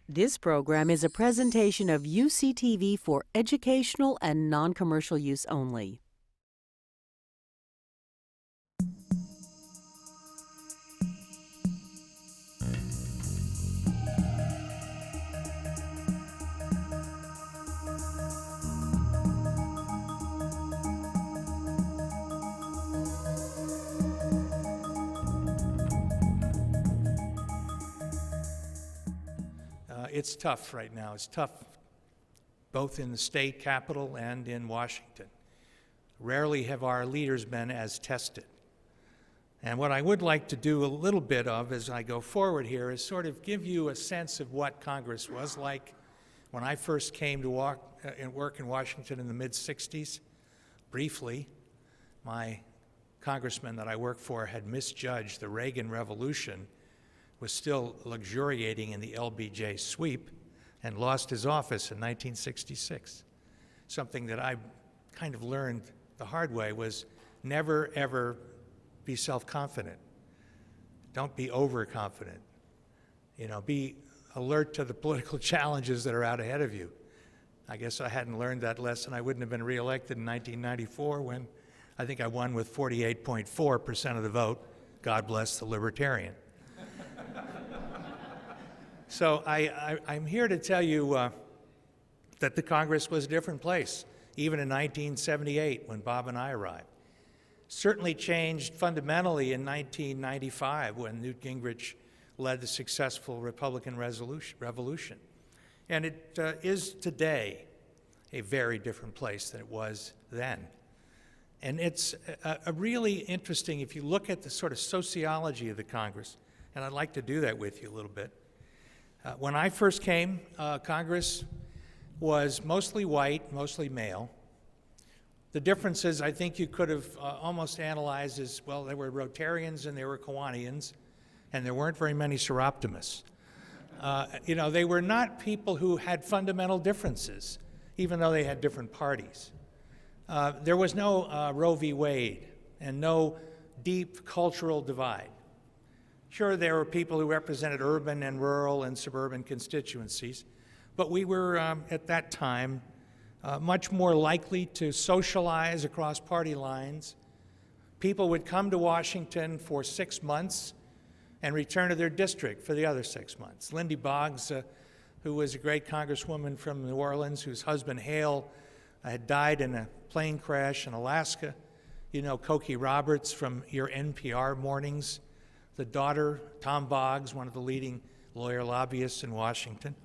This program is a presentation of UCTV for educational and non-commercial use only. It's tough right now. It's tough both in the state capitol and in Washington. Rarely have our leaders been as tested. And what I would like to do a little bit of as I go forward here is sort of give you a sense of what Congress was like when I first came to work in Washington in the mid-'60s. Briefly, my congressman that I worked for had misjudged the Reagan Revolution was still luxuriating in the LBJ sweep and lost his office in 1966. Something that I kind of learned the hard way was never, ever be self-confident. Don't be overconfident. Be alert to the political challenges that are out ahead of you. I guess I hadn't learned that lesson. I wouldn't have been reelected in 1994 when I think I won with 48.4% of the vote. God bless the libertarian. So I'm here to tell you that the Congress was a different place, even in 1978 when Bob and I arrived. Certainly changed fundamentally in 1995 when Newt Gingrich led the successful Republican revolution. And it is today a very different place than it was then. And it's a really interesting, if you look at the sort of sociology of the Congress, and I'd like to do that with you a little bit. When I first came, Congress was mostly white, mostly male. The differences I think you could have almost analyzed as, well, there were Rotarians and there were Kiwanians, and there weren't very many Seroptimists. They were not people who had fundamental differences, even though they had different parties. There was no Roe v. Wade and no deep cultural divide. Sure, there were people who represented urban and rural and suburban constituencies, but we were, at that time, much more likely to socialize across party lines. People would come to Washington for 6 months and return to their district for the other 6 months. Lindy Boggs, who was a great congresswoman from New Orleans, whose husband Hale had died in a plane crash in Alaska. Cokie Roberts from your NPR mornings. The daughter, Tom Boggs, one of the leading lawyer lobbyists in Washington.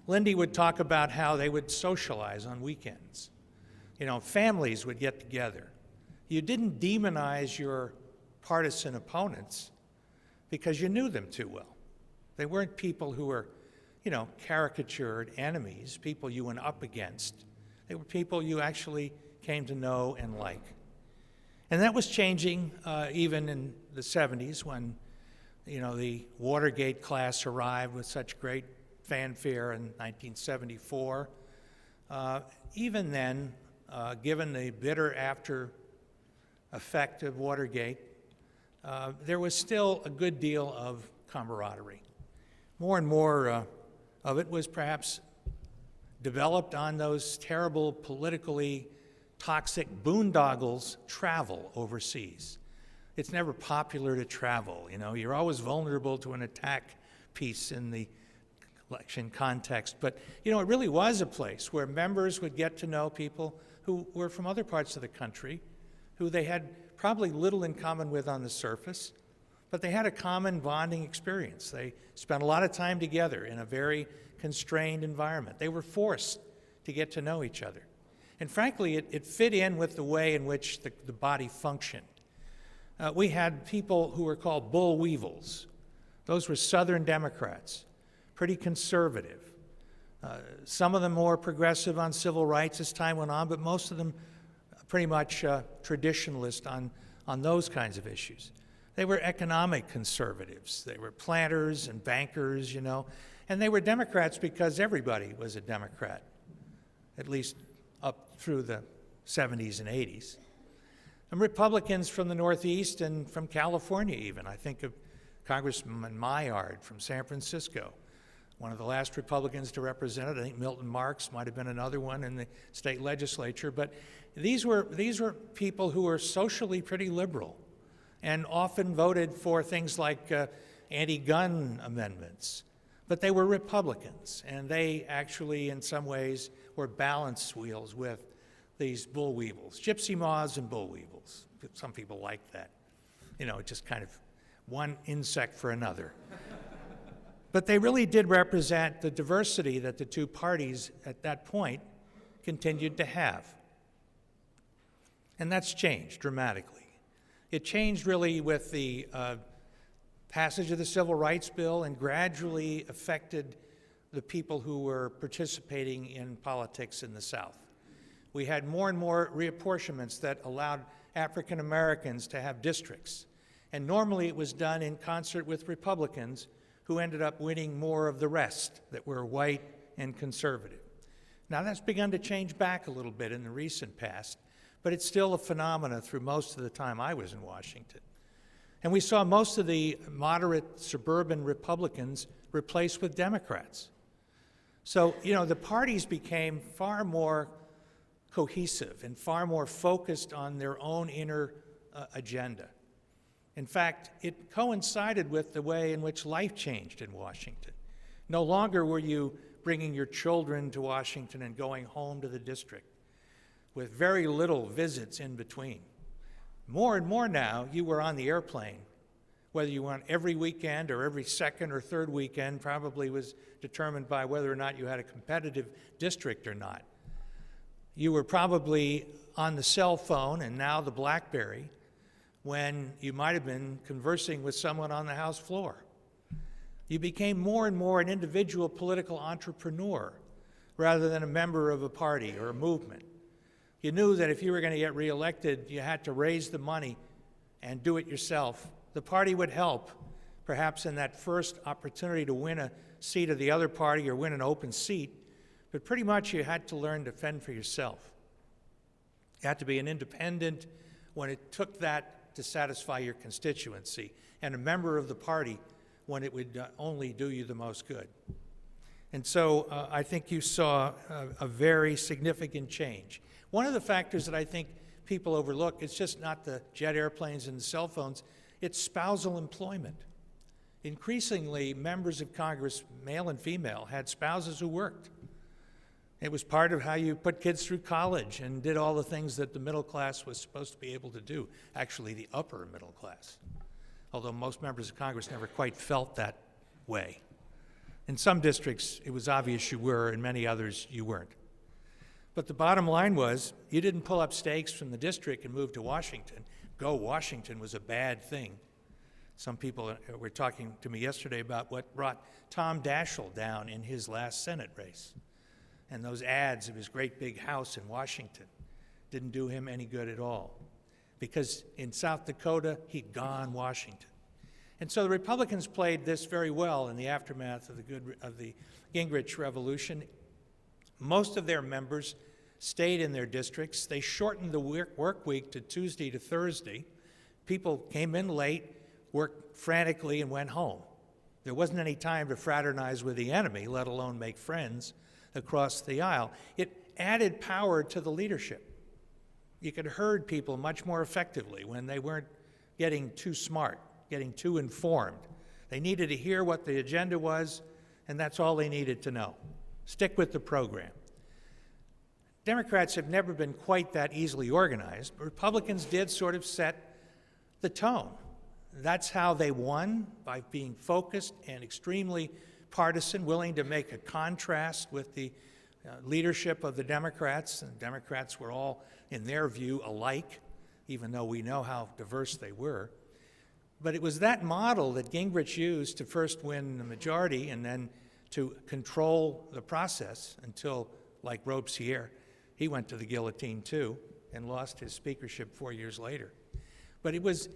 Lindy would talk about how they would socialize on weekends. Families would get together. You didn't demonize your partisan opponents because you knew them too well. They weren't people who were, caricatured enemies, people you went up against. They were people you actually came to know and like. And that was changing even in the 70s when, the Watergate class arrived with such great fanfare in 1974. Even then, given the bitter after effect of Watergate, there was still a good deal of camaraderie. More and more of it was perhaps developed on those terrible politically toxic boondoggles travel overseas. It's never popular to travel, You're always vulnerable to an attack piece in the election context. But, it really was a place where members would get to know people who were from other parts of the country, who they had probably little in common with on the surface, but they had a common bonding experience. They spent a lot of time together in a very constrained environment. They were forced to get to know each other. And frankly, it fit in with the way in which the body functioned. We had people who were called bull weevils. Those were Southern Democrats, pretty conservative. Some of them more progressive on civil rights as time went on, but most of them pretty much traditionalist on those kinds of issues. They were economic conservatives. They were planters and bankers, and they were Democrats because everybody was a Democrat, at least up through the 70s and 80s. And Republicans from the Northeast and from California even. I think of Congressman Maillard from San Francisco, one of the last Republicans to represent it. I think Milton Marks might have been another one in the state legislature. But these were people who were socially pretty liberal and often voted for things like anti-gun amendments. But they were Republicans, and they actually, in some ways, were balance wheels with these bull weevils, gypsy moths and bull weevils. Some people like that. You know, just kind of one insect for another. But they really did represent the diversity that the two parties at that point continued to have. And that's changed dramatically. It changed really with the passage of the Civil Rights Bill and gradually affected the people who were participating in politics in the South. We had more and more reapportionments that allowed African Americans to have districts. And normally it was done in concert with Republicans who ended up winning more of the rest that were white and conservative. Now that's begun to change back a little bit in the recent past, but it's still a phenomenon through most of the time I was in Washington. And we saw most of the moderate suburban Republicans replaced with Democrats. So, you know, the parties became far more cohesive and far more focused on their own inner agenda. In fact, it coincided with the way in which life changed in Washington. No longer were you bringing your children to Washington and going home to the district, with very little visits in between. More and more now, you were on the airplane. Whether you went every weekend or every second or third weekend probably was determined by whether or not you had a competitive district or not. You were probably on the cell phone and now the BlackBerry when you might have been conversing with someone on the House floor. You became more and more an individual political entrepreneur rather than a member of a party or a movement. You knew that if you were going to get reelected, you had to raise the money and do it yourself. The party would help, perhaps in that first opportunity to win a seat of the other party or win an open seat, but pretty much you had to learn to fend for yourself. You had to be an independent when it took that to satisfy your constituency, and a member of the party when it would only do you the most good. And so I think you saw a very significant change. One of the factors that I think people overlook, it's just not the jet airplanes and the cell phones, it's spousal employment. Increasingly, members of Congress, male and female, had spouses who worked. It was part of how you put kids through college and did all the things that the middle class was supposed to be able to do, actually the upper middle class, although most members of Congress never quite felt that way. In some districts, it was obvious you were, in many others, you weren't. But the bottom line was, you didn't pull up stakes from the district and move to Washington. Go Washington was a bad thing. Some people were talking to me yesterday about what brought Tom Daschle down in his last Senate race. And those ads of his great big house in Washington didn't do him any good at all. Because in South Dakota, he'd gone Washington. And so the Republicans played this very well in the aftermath of the Gingrich Revolution. Most of their members stayed in their districts. They shortened the work week to Tuesday to Thursday. People came in late, worked frantically, and went home. There wasn't any time to fraternize with the enemy, let alone make friends across the aisle. It added power to the leadership. You could herd people much more effectively when they weren't getting too smart, getting too informed. They needed to hear what the agenda was, and that's all they needed to know. Stick with the program. Democrats have never been quite that easily organized, but Republicans did sort of set the tone. That's how they won, by being focused and extremely partisan, willing to make a contrast with the leadership of the Democrats. And the Democrats were all, in their view, alike, even though we know how diverse they were. But it was that model that Gingrich used to first win the majority and then to control the process until, like Robespierre, he went to the guillotine too and lost his speakership 4 years later. But it was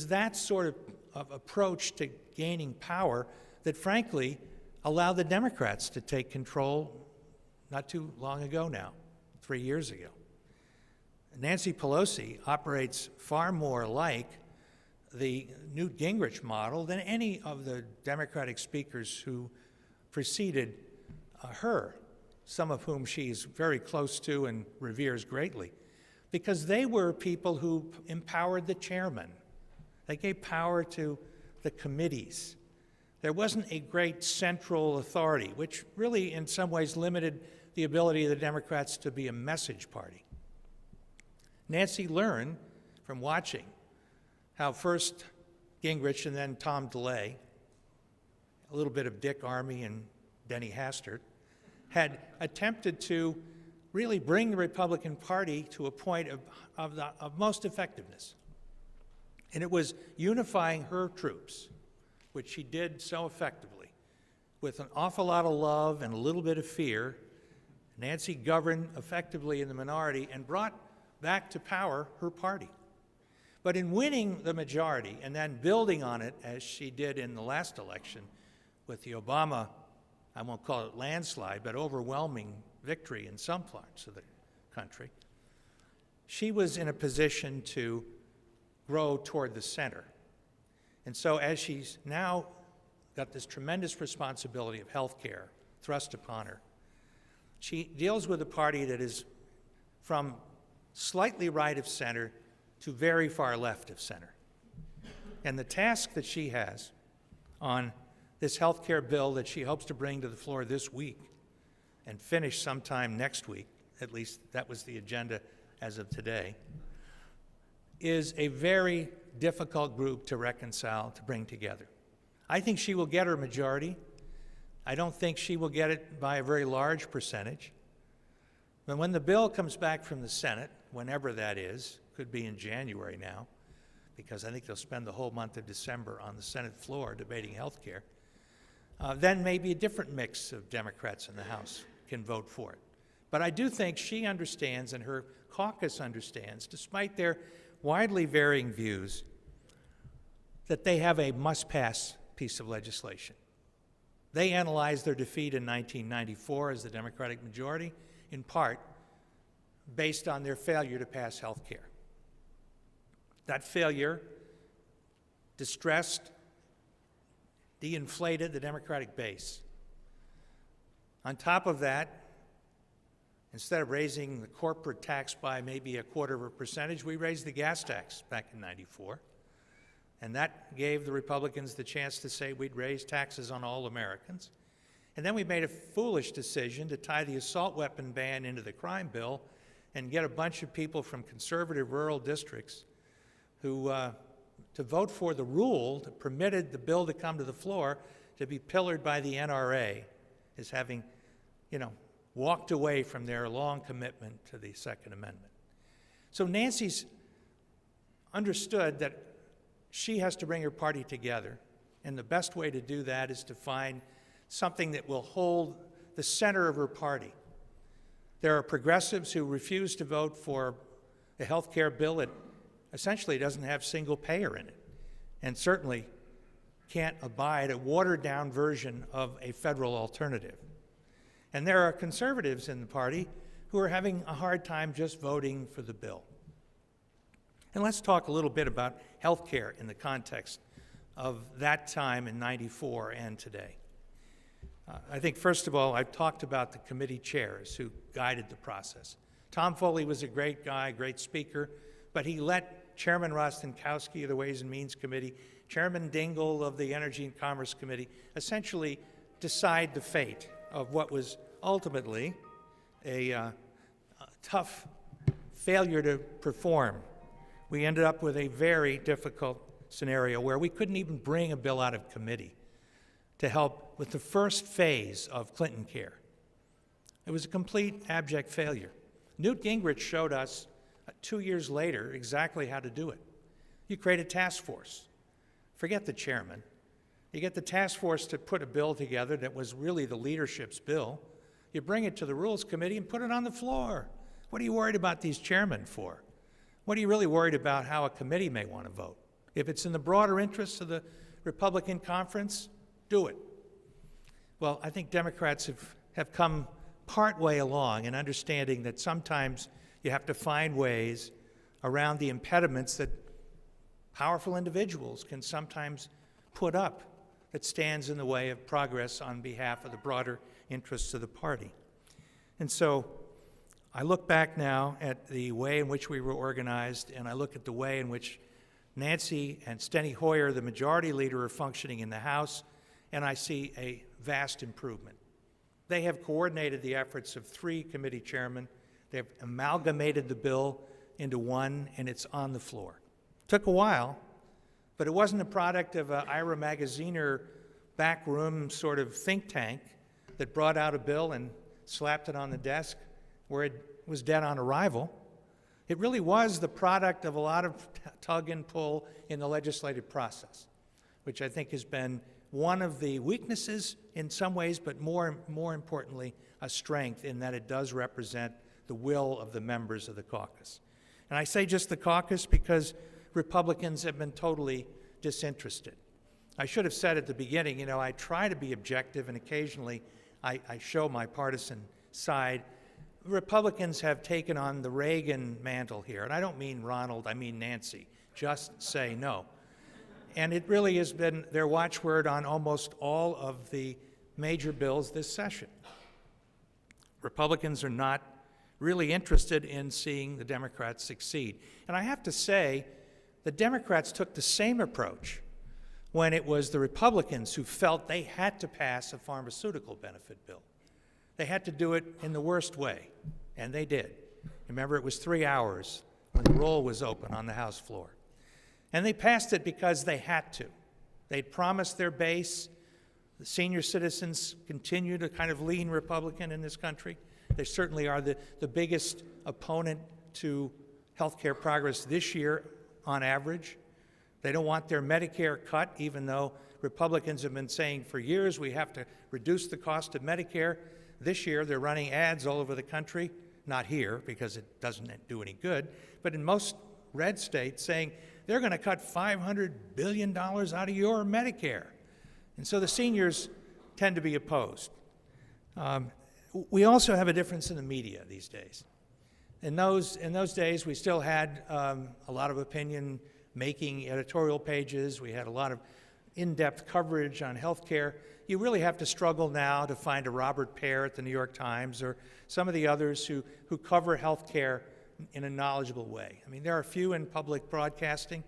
that sort of approach to gaining power that, frankly, allowed the Democrats to take control not too long ago now, 3 years ago. Nancy Pelosi operates far more like the Newt Gingrich model than any of the Democratic speakers who preceded her, some of whom she's very close to and reveres greatly, because they were people who empowered the chairman. They gave power to the committees. There wasn't a great central authority, which really in some ways limited the ability of the Democrats to be a message party. Nancy learned from watching how first Gingrich and then Tom DeLay, a little bit of Dick Armey and Denny Hastert, had attempted to really bring the Republican Party to a point of most effectiveness. And it was unifying her troops, which she did so effectively. With an awful lot of love and a little bit of fear, Nancy governed effectively in the minority and brought back to power her party. But in winning the majority and then building on it, as she did in the last election with the Obama, I won't call it landslide, but overwhelming victory in some parts of the country, she was in a position to grow toward the center. And so as she's now got this tremendous responsibility of health care thrust upon her, she deals with a party that is from slightly right of center to very far left of center. And the task that she has on this health care bill that she hopes to bring to the floor this week and finish sometime next week, at least that was the agenda as of today, is a very difficult group to reconcile, to bring together. I think she will get her majority. I don't think she will get it by a very large percentage. But when the bill comes back from the Senate, whenever that is, could be in January now, because I think they'll spend the whole month of December on the Senate floor debating health care, then maybe a different mix of Democrats in the House can vote for it. But I do think she understands and her caucus understands, despite their widely varying views, that they have a must-pass piece of legislation. They analyzed their defeat in 1994 as the Democratic majority, in part based on their failure to pass health care. That failure distressed, de-inflated the Democratic base. On top of that, instead of raising the corporate tax by maybe 0.25%, we raised the gas tax back in '94. And that gave the Republicans the chance to say we'd raise taxes on all Americans. And then we made a foolish decision to tie the assault weapon ban into the crime bill and get a bunch of people from conservative rural districts who to vote for the rule that permitted the bill to come to the floor to be pillared by the NRA as having, walked away from their long commitment to the Second Amendment. So Nancy's understood that she has to bring her party together, and the best way to do that is to find something that will hold the center of her party. There are progressives who refuse to vote for a health care bill that essentially doesn't have single payer in it, and certainly can't abide a watered-down version of a federal alternative. And there are conservatives in the party who are having a hard time just voting for the bill. And let's talk a little bit about health care in the context of that time in '94 and today. I think, first of all, I've talked about the committee chairs who guided the process. Tom Foley was a great guy, great speaker, but he let Chairman Rostenkowski of the Ways and Means Committee, Chairman Dingell of the Energy and Commerce Committee, essentially decide the fate of what was ultimately a tough failure to perform. We ended up with a very difficult scenario where we couldn't even bring a bill out of committee to help with the first phase of Clinton care. It was a complete abject failure. Newt Gingrich showed us 2 years later exactly how to do it. You create a task force. Forget the chairman. You get the task force to put a bill together that was really the leadership's bill. You bring it to the Rules Committee and put it on the floor. What are you worried about these chairmen for? What are you really worried about how a committee may want to vote? If it's in the broader interests of the Republican conference, do it. Well, I think Democrats have come part way along in understanding that sometimes you have to find ways around the impediments that powerful individuals can sometimes put up that stands in the way of progress on behalf of the broader interests of the party. And so I look back now at the way in which we were organized, and I look at the way in which Nancy and Steny Hoyer, the majority leader, are functioning in the House, and I see a vast improvement. They have coordinated the efforts of 3 committee chairmen. They've amalgamated the bill into one, and it's on the floor. Took a while, but it wasn't a product of an Ira Magaziner backroom sort of think tank that brought out a bill and slapped it on the desk where it was dead on arrival. It really was the product of a lot of tug and pull in the legislative process, which I think has been one of the weaknesses in some ways, but more importantly, a strength in that it does represent the will of the members of the caucus. And I say just the caucus because Republicans have been totally disinterested. I should have said at the beginning, you know, I try to be objective, and occasionally I show my partisan side. Republicans have taken on the Reagan mantle here, and I don't mean Ronald, I mean Nancy. Just say no. And it really has been their watchword on almost all of the major bills this session. Republicans are not really interested in seeing the Democrats succeed. And I have to say, the Democrats took the same approach when it was the Republicans who felt they had to pass a pharmaceutical benefit bill. They had to do it in the worst way, and they did. Remember, it was 3 hours when the roll was open on the House floor. And they passed it because they had to. They'd promised their base. The senior citizens continue to kind of lean Republican in this country. They certainly are the biggest opponent to health care progress this year on average. They don't want their Medicare cut, even though Republicans have been saying for years we have to reduce the cost of Medicare. This year they're running ads all over the country, not here because it doesn't do any good, but in most red states saying they're going to cut $500 billion out of your Medicare. And so the seniors tend to be opposed. We also have a difference in the media these days. In those days, we still had a lot of opinion-making editorial pages. We had a lot of in-depth coverage on health care. You really have to struggle now to find a Robert Pear at the New York Times or some of the others who cover health care in a knowledgeable way. I mean, there are a few in public broadcasting,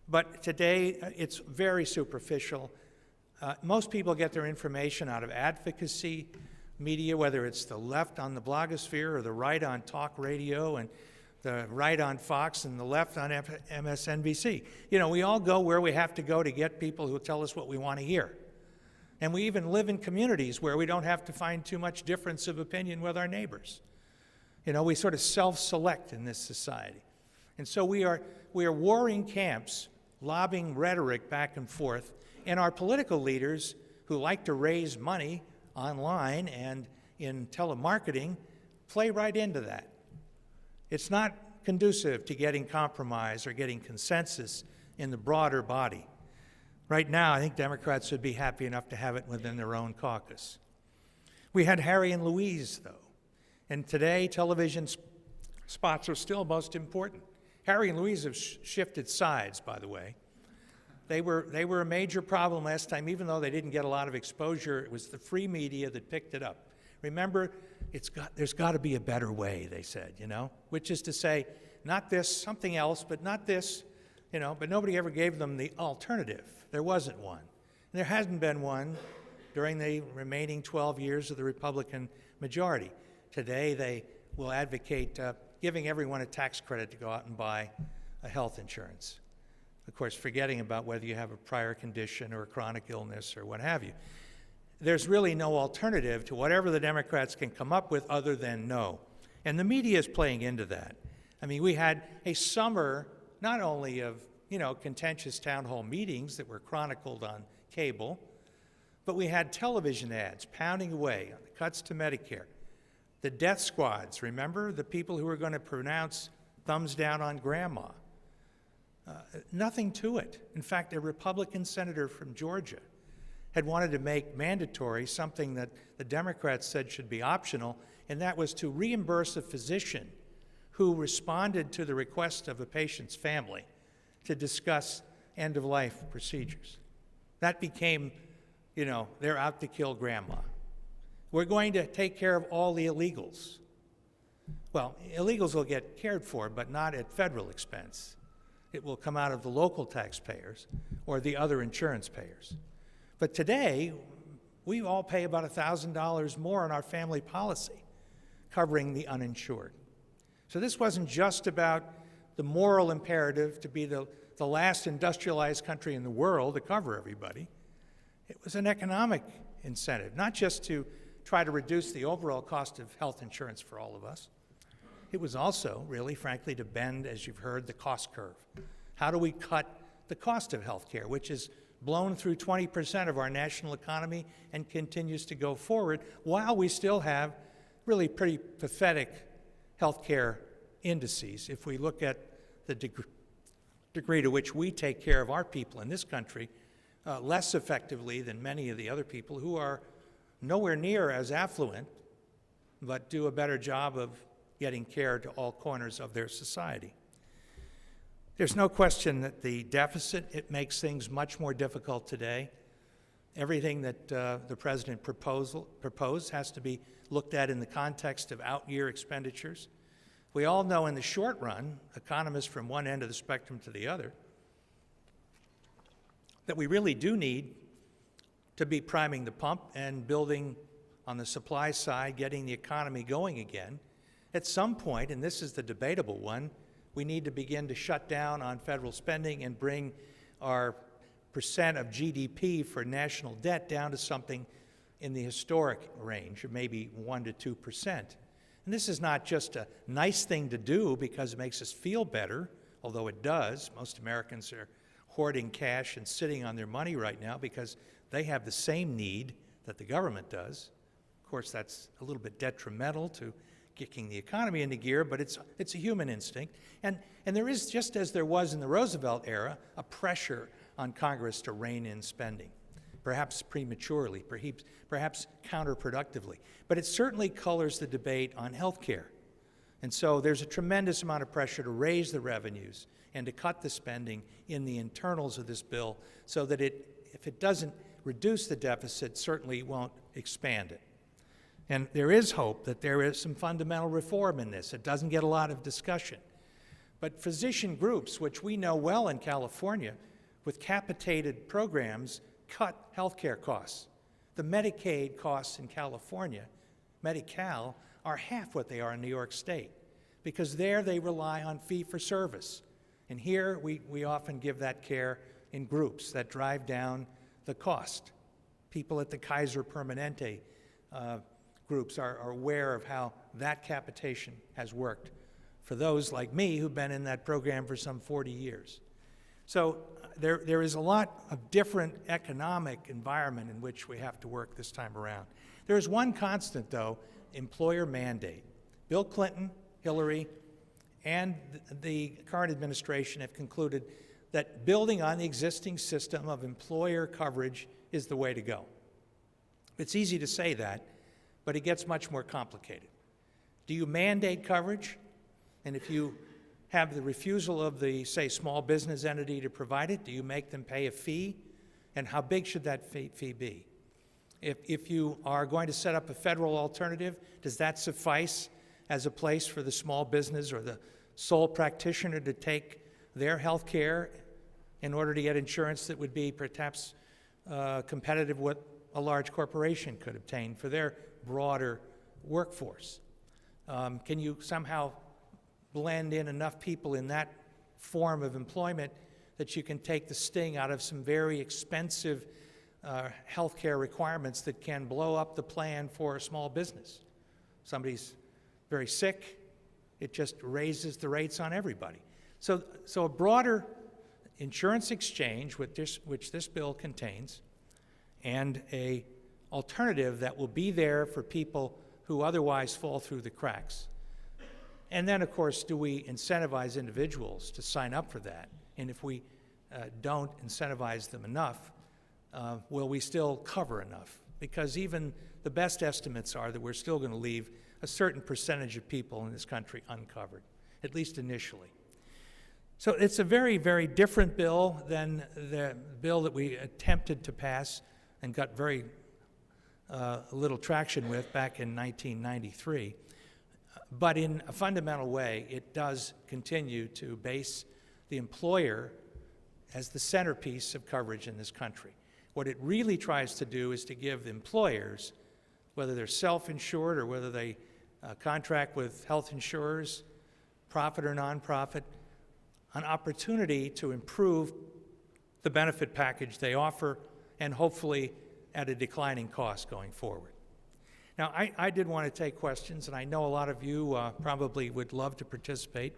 but today it's very superficial. Most people get their information out of advocacy media, whether it's the left on the blogosphere or the right on talk radio and the right on Fox and the left on MSNBC. You know, we all go where we have to go to get people who tell us what we want to hear. And we even live in communities where we don't have to find too much difference of opinion with our neighbors. You know, we sort of self-select in this society. And so we are warring camps, lobbing rhetoric back and forth, and our political leaders who like to raise money online and in telemarketing play right into that. It's not conducive to getting compromise or getting consensus in the broader body. Right now, I think Democrats would be happy enough to have it within their own caucus. We had Harry and Louise, though. And today, television spots are still most important. Harry and Louise have shifted sides, by the way. They were a major problem last time, even though they didn't get a lot of exposure. It was the free media that picked it up. Remember, there's got to be a better way, they said, you know, which is to say, not this, something else, but not this, you know, but nobody ever gave them the alternative. There wasn't one. And there hasn't been one during the remaining 12 years of the Republican majority. Today, they will advocate giving everyone a tax credit to go out and buy a health insurance. Of course, forgetting about whether you have a prior condition or a chronic illness or what have you. There's really no alternative to whatever the Democrats can come up with other than no. And the media is playing into that. I mean, we had a summer not only of, you know, contentious town hall meetings that were chronicled on cable, but we had television ads pounding away on the cuts to Medicare. The death squads, remember? The people who were going to pronounce thumbs down on grandma. Nothing to it. In fact, a Republican senator from Georgia had wanted to make mandatory something that the Democrats said should be optional, and that was to reimburse a physician who responded to the request of a patient's family to discuss end-of-life procedures. That became they're out to kill grandma. We're going to take care of all the illegals. Well, illegals will get cared for, but not at federal expense. It will come out of the local taxpayers or the other insurance payers. But today, we all pay about $1,000 more on our family policy, covering the uninsured. So this wasn't just about the moral imperative to be the last industrialized country in the world to cover everybody. It was an economic incentive, not just to try to reduce the overall cost of health insurance for all of us. It was also, really, frankly, to bend, as you've heard, the cost curve. How do we cut the cost of health care, which is blown through 20% of our national economy and continues to go forward, while we still have really pretty pathetic health care indices. If we look at the degree to which we take care of our people in this country less effectively than many of the other people who are nowhere near as affluent, but do a better job of getting care to all corners of their society. There's no question that the deficit, it makes things much more difficult today. Everything that the President proposed has to be looked at in the context of out-year expenditures. We all know in the short run, economists from one end of the spectrum to the other, that we really do need to be priming the pump and building on the supply side, getting the economy going again. At some point, and this is the debatable one, we need to begin to shut down on federal spending and bring our percent of GDP for national debt down to something in the historic range of maybe 1% to 2%. And this is not just a nice thing to do because it makes us feel better, although it does. Most Americans are hoarding cash and sitting on their money right now because they have the same need that the government does. Of course, that's a little bit detrimental to kicking the economy into gear, but it's a human instinct. And there is, just as there was in the Roosevelt era, a pressure on Congress to rein in spending, perhaps prematurely, perhaps counterproductively. But it certainly colors the debate on health care. And so there's a tremendous amount of pressure to raise the revenues and to cut the spending in the internals of this bill so that if it doesn't reduce the deficit, certainly won't expand it. And there is hope that there is some fundamental reform in this. It doesn't get a lot of discussion. But physician groups, which we know well in California, with capitated programs, cut health care costs. The Medicaid costs in California, Medi-Cal, are half what they are in New York State, because there they rely on fee-for-service. And here we often give that care in groups that drive down the cost. People at the Kaiser Permanente groups are aware of how that capitation has worked for those like me who've been in that program for some 40 years. So there is a lot of different economic environment in which we have to work this time around. There is one constant, though, employer mandate. Bill Clinton, Hillary, and the current administration have concluded that building on the existing system of employer coverage is the way to go. It's easy to say that, but it gets much more complicated. Do you mandate coverage? And if you have the refusal of the, say, small business entity to provide it, do you make them pay a fee? And how big should that fee be? If you are going to set up a federal alternative, does that suffice as a place for the small business or the sole practitioner to take their health care in order to get insurance that would be perhaps competitive with a large corporation could obtain for their broader workforce? Can you somehow blend in enough people in that form of employment that you can take the sting out of some very expensive health care requirements that can blow up the plan for a small business? Somebody's very sick, it just raises the rates on everybody. So a broader insurance exchange, which this bill contains, and an alternative that will be there for people who otherwise fall through the cracks. And then, of course, do we incentivize individuals to sign up for that? And if we don't incentivize them enough, will we still cover enough? Because even the best estimates are that we're still going to leave a certain percentage of people in this country uncovered, at least initially. So it's a very, very different bill than the bill that we attempted to pass and got very little traction with back in 1993. But in a fundamental way, it does continue to base the employer as the centerpiece of coverage in this country. What it really tries to do is to give employers, whether they're self-insured or whether they contract with health insurers, profit or nonprofit, an opportunity to improve the benefit package they offer, and hopefully at a declining cost going forward. Now, I did want to take questions, and I know a lot of you probably would love to participate.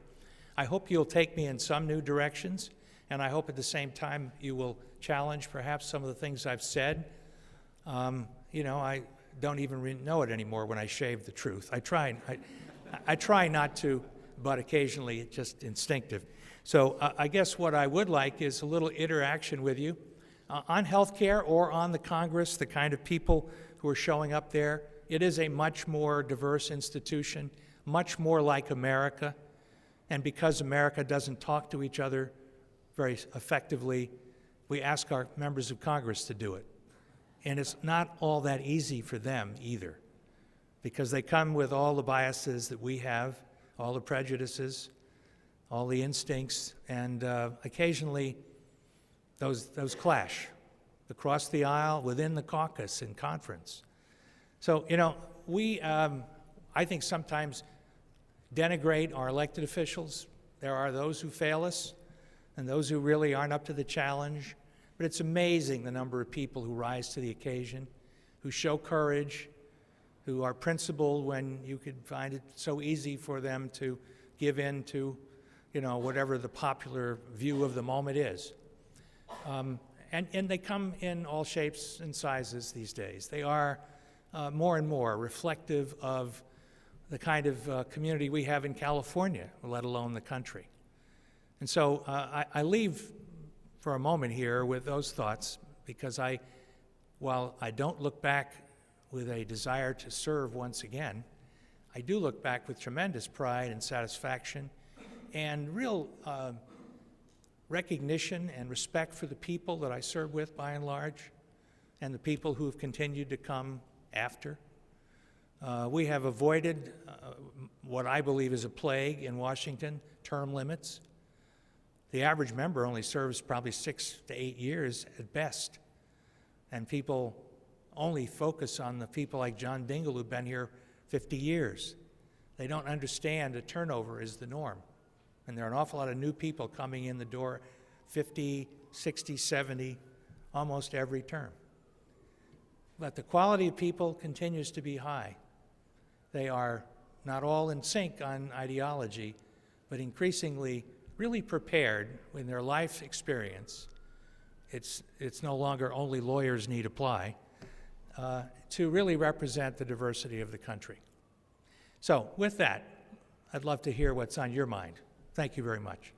I hope you'll take me in some new directions, and I hope at the same time you will challenge perhaps some of the things I've said. You know, I don't even know it anymore when I shave the truth. I try not to, but occasionally it's just instinctive. So I guess what I would like is a little interaction with you on healthcare or on the Congress, the kind of people who are showing up there. It is a much more diverse institution, much more like America. And because America doesn't talk to each other very effectively, we ask our members of Congress to do it. And it's not all that easy for them either, because they come with all the biases that we have, all the prejudices, all the instincts, and occasionally those clash across the aisle, within the caucus, in conference. So, you know, we, I think, sometimes denigrate our elected officials. There are those who fail us and those who really aren't up to the challenge. But it's amazing the number of people who rise to the occasion, who show courage, who are principled when you could find it so easy for them to give in to, you know, whatever the popular view of the moment is. And they come in all shapes and sizes these days. They are more and more reflective of the kind of community we have in California, let alone the country. And so I leave for a moment here with those thoughts, because while I don't look back with a desire to serve once again, I do look back with tremendous pride and satisfaction and real recognition and respect for the people that I served with by and large, and the people who have continued to come after. We have avoided what I believe is a plague in Washington, term limits. The average member only serves probably 6 to 8 years at best, and people only focus on the people like John Dingell who've been here 50 years. They don't understand that turnover is the norm, and there are an awful lot of new people coming in the door 50, 60, 70, almost every term. But the quality of people continues to be high. They are not all in sync on ideology, but increasingly really prepared in their life experience. It's no longer only lawyers need apply, to really represent the diversity of the country. So with that, I'd love to hear what's on your mind. Thank you very much.